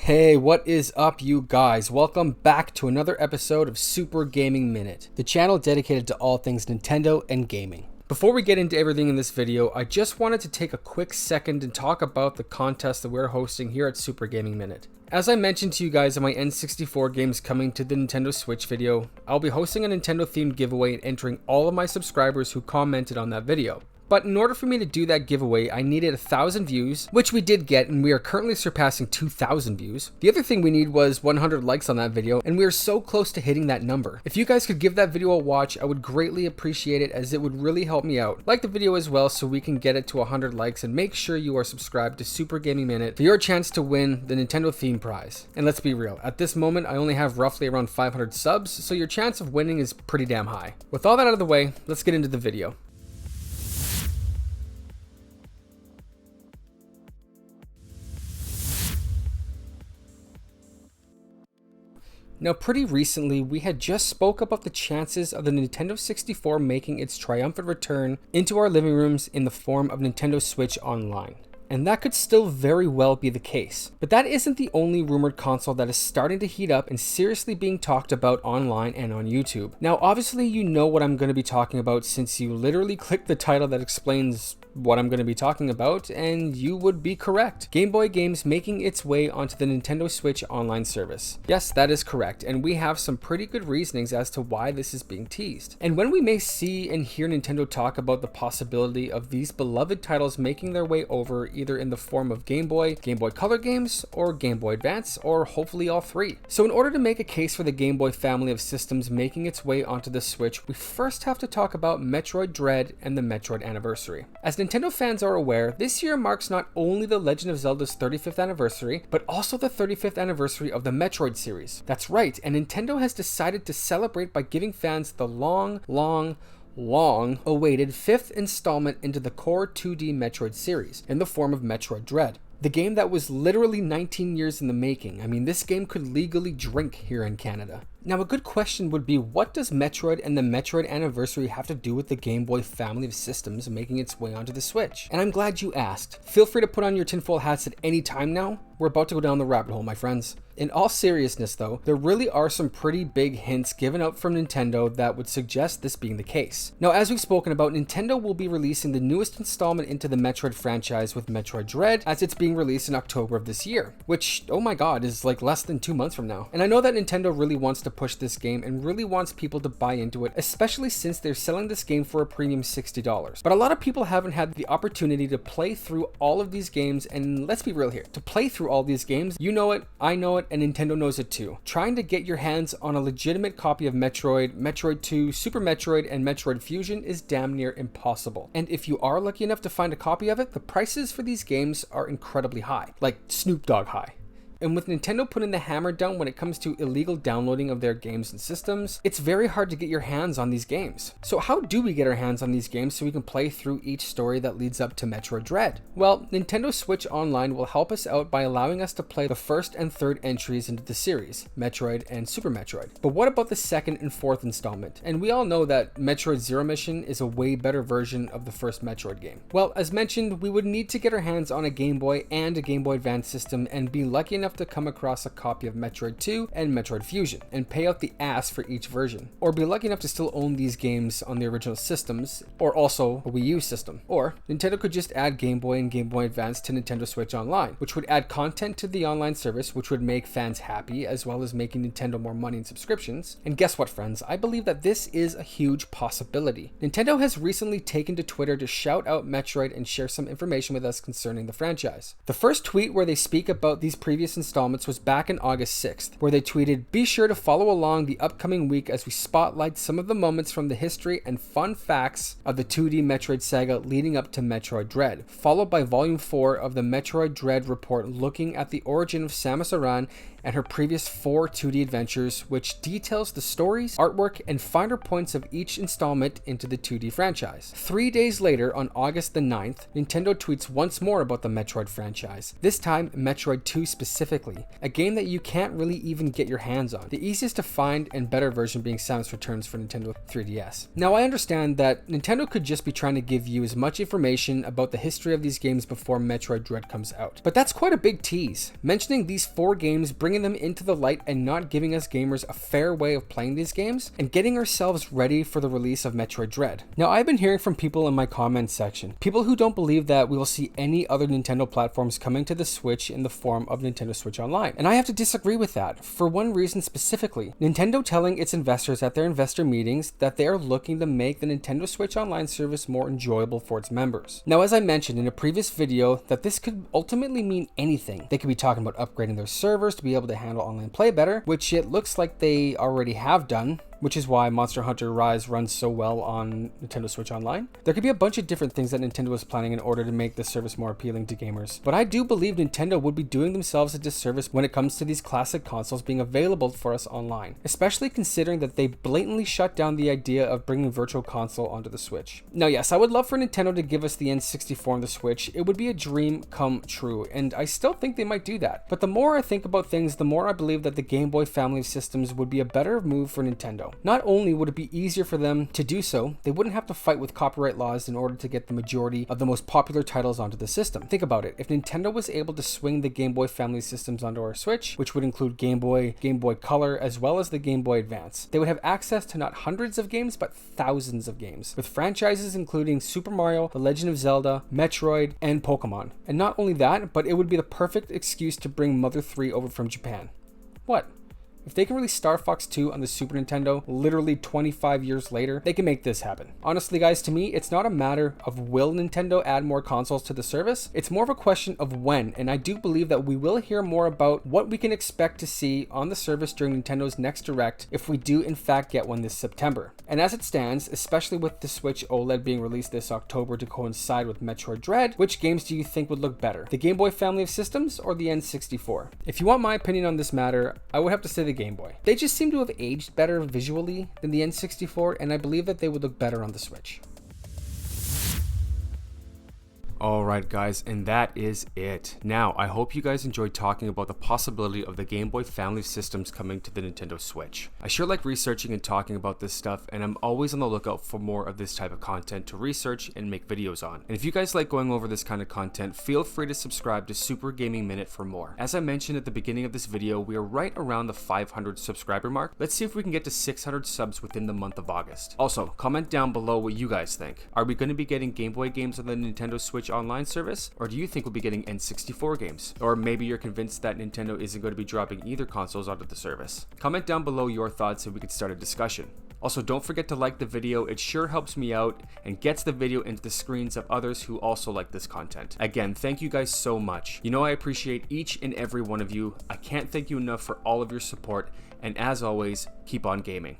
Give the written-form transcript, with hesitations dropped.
Hey, what is up, you guys? Welcome back to another episode of Super Gaming Minute, the channel dedicated to all things Nintendo and gaming. Before we get into everything in this video, I just wanted to take a quick second and talk about the contest that we're hosting here at Super Gaming Minute. As I mentioned to you guys in my N64 games coming to the Nintendo Switch video, I'll be hosting a Nintendo themed giveaway and entering all of my subscribers who commented on that video. But in order for me to do that giveaway, I needed 1,000 views, which we did get, and we are currently surpassing 2,000 views. The other thing we need was 100 likes on that video, and we are so close to hitting that number. If you guys could give that video a watch, I would greatly appreciate it, as it would really help me out. Like the video as well so we can get it to 100 likes, and make sure you are subscribed to Super Gaming Minute for your chance to win the Nintendo theme prize. And let's be real, at this moment I only have roughly around 500 subs, so your chance of winning is pretty damn high. With all that out of the way, let's get into the video. Now, pretty recently, we had just spoke about the chances of the Nintendo 64 making its triumphant return into our living rooms in the form of Nintendo Switch Online. And that could still very well be the case. But that isn't the only rumored console that is starting to heat up and seriously being talked about online and on YouTube. Now, obviously, you know what I'm going to be talking about since you literally clicked the title that explains what I'm going to be talking about, and you would be correct. Gameboy games making its way onto the Nintendo Switch Online service. Yes, that is correct, and we have some pretty good reasonings as to why this is being teased. And when we may see and hear Nintendo talk about the possibility of these beloved titles making their way over either in the form of Game Boy, Game Boy Color games, or Game Boy Advance, or hopefully all three. So in order to make a case for the Game Boy family of systems making its way onto the Switch, we first have to talk about Metroid Dread and the Metroid Anniversary. As Nintendo fans are aware, this year marks not only the Legend of Zelda's 35th anniversary, but also the 35th anniversary of the Metroid series. That's right, and Nintendo has decided to celebrate by giving fans the long awaited 5th installment into the core 2D Metroid series in the form of Metroid Dread. The game that was literally 19 years in the making. I mean, this game could legally drink here in Canada. Now, a good question would be, what does Metroid and the Metroid Anniversary have to do with the Game Boy family of systems making its way onto the Switch? And I'm glad you asked. Feel free to put on your tinfoil hats at any time now. We're about to go down the rabbit hole, my friends. In all seriousness though, there really are some pretty big hints given out from Nintendo that would suggest this being the case. Now, as we've spoken about, Nintendo will be releasing the newest installment into the Metroid franchise with Metroid Dread, as it's being released in October of this year, which, oh my god, is like less than 2 months from now. And I know that Nintendo really wants to push this game and really wants people to buy into it, especially since they're selling this game for a premium $60. But a lot of people haven't had the opportunity to play through all of these games, and let's be real here, to play through all these games, you know it, I know it, and Nintendo knows it too. Trying to get your hands on a legitimate copy of Metroid, Metroid 2, Super Metroid, and Metroid Fusion is damn near impossible. And if you are lucky enough to find a copy of it, the prices for these games are incredibly high, like Snoop Dogg high. And with Nintendo putting the hammer down when it comes to illegal downloading of their games and systems, it's very hard to get your hands on these games. So how do we get our hands on these games so we can play through each story that leads up to Metroid Dread? Well, Nintendo Switch Online will help us out by allowing us to play the first and third entries into the series, Metroid and Super Metroid. But what about the second and fourth installment? And we all know that Metroid Zero Mission is a way better version of the first Metroid game. Well, as mentioned, we would need to get our hands on a Game Boy and a Game Boy Advance system and be lucky enough to come across a copy of Metroid 2 and Metroid Fusion and pay out the ass for each version, or be lucky enough to still own these games on the original systems, or also a Wii U system. Or Nintendo could just add Game Boy and Game Boy Advance to Nintendo Switch Online, which would add content to the online service, which would make fans happy, as well as making Nintendo more money in subscriptions. And guess what, friends? I believe that this is a huge possibility. Nintendo has recently taken to Twitter to shout out Metroid and share some information with us concerning the franchise. The first tweet where they speak about these previous installments was back on August 6th, where they tweeted, "Be sure to follow along the upcoming week as we spotlight some of the moments from the history and fun facts of the 2D Metroid saga leading up to Metroid Dread," followed by Volume 4 of the Metroid Dread report looking at the origin of Samus Aran and her previous 4 2D adventures, which details the stories, artwork, and finer points of each installment into the 2D franchise. 3 days later, on August the 9th, Nintendo tweets once more about the Metroid franchise, this time Metroid 2 specifically, specifically, a game that you can't really even get your hands on. The easiest to find and better version being Samus Returns for Nintendo 3DS. Now I understand that Nintendo could just be trying to give you as much information about the history of these games before Metroid Dread comes out. But that's quite a big tease. Mentioning these 4 games, bringing them into the light and not giving us gamers a fair way of playing these games, and getting ourselves ready for the release of Metroid Dread. Now I've been hearing from people in my comments section, people who don't believe that we will see any other Nintendo platforms coming to the Switch in the form of Nintendo Switch Online. And I have to disagree with that, for one reason specifically. Nintendo telling its investors at their investor meetings that they are looking to make the Nintendo Switch Online service more enjoyable for its members. Now, as I mentioned in a previous video, that this could ultimately mean anything. They could be talking about upgrading their servers to be able to handle online play better, which it looks like they already have done, which is why Monster Hunter Rise runs so well on Nintendo Switch Online. There could be a bunch of different things that Nintendo is planning in order to make this service more appealing to gamers. But I do believe Nintendo would be doing themselves a disservice when it comes to these classic consoles being available for us online, especially considering that they blatantly shut down the idea of bringing Virtual Console onto the Switch. Now yes, I would love for Nintendo to give us the N64 on the Switch. It would be a dream come true, and I still think they might do that. But the more I think about things, the more I believe that the Game Boy family of systems would be a better move for Nintendo. Not only would it be easier for them to do so, they wouldn't have to fight with copyright laws in order to get the majority of the most popular titles onto the system. Think about it, if Nintendo was able to swing the Game Boy family systems onto our Switch, which would include Game Boy, Game Boy Color, as well as the Game Boy Advance, they would have access to not hundreds of games, but thousands of games, with franchises including Super Mario, The Legend of Zelda, Metroid, and Pokemon. And not only that, but it would be the perfect excuse to bring Mother 3 over from Japan. What? If they can release Star Fox 2 on the Super Nintendo literally 25 years later, they can make this happen. Honestly guys, to me, it's not a matter of will Nintendo add more consoles to the service, it's more of a question of when, and I do believe that we will hear more about what we can expect to see on the service during Nintendo's next Direct if we do in fact get one this September. And as it stands, especially with the Switch OLED being released this October to coincide with Metroid Dread, which games do you think would look better? The Game Boy family of systems or the N64? If you want my opinion on this matter, I would have to say the Game Boy. They just seem to have aged better visually than the N64, and I believe that they would look better on the Switch. Alright guys, and that is it. Now, I hope you guys enjoyed talking about the possibility of the Game Boy family of systems coming to the Nintendo Switch. I sure like researching and talking about this stuff, and I'm always on the lookout for more of this type of content to research and make videos on. And if you guys like going over this kind of content, feel free to subscribe to Super Gaming Minute for more. As I mentioned at the beginning of this video, we are right around the 500 subscriber mark. Let's see if we can get to 600 subs within the month of August. Also, comment down below what you guys think. Are we going to be getting Game Boy games on the Nintendo Switch Online service, or do you think we'll be getting N64 games? Or maybe you're convinced that Nintendo isn't going to be dropping either consoles onto the service. Comment down below your thoughts so we can start a discussion. Also, don't forget to like the video, it sure helps me out and gets the video into the screens of others who also like this content. Again, thank you guys so much. You know I appreciate each and every one of you. I can't thank you enough for all of your support, and as always, keep on gaming.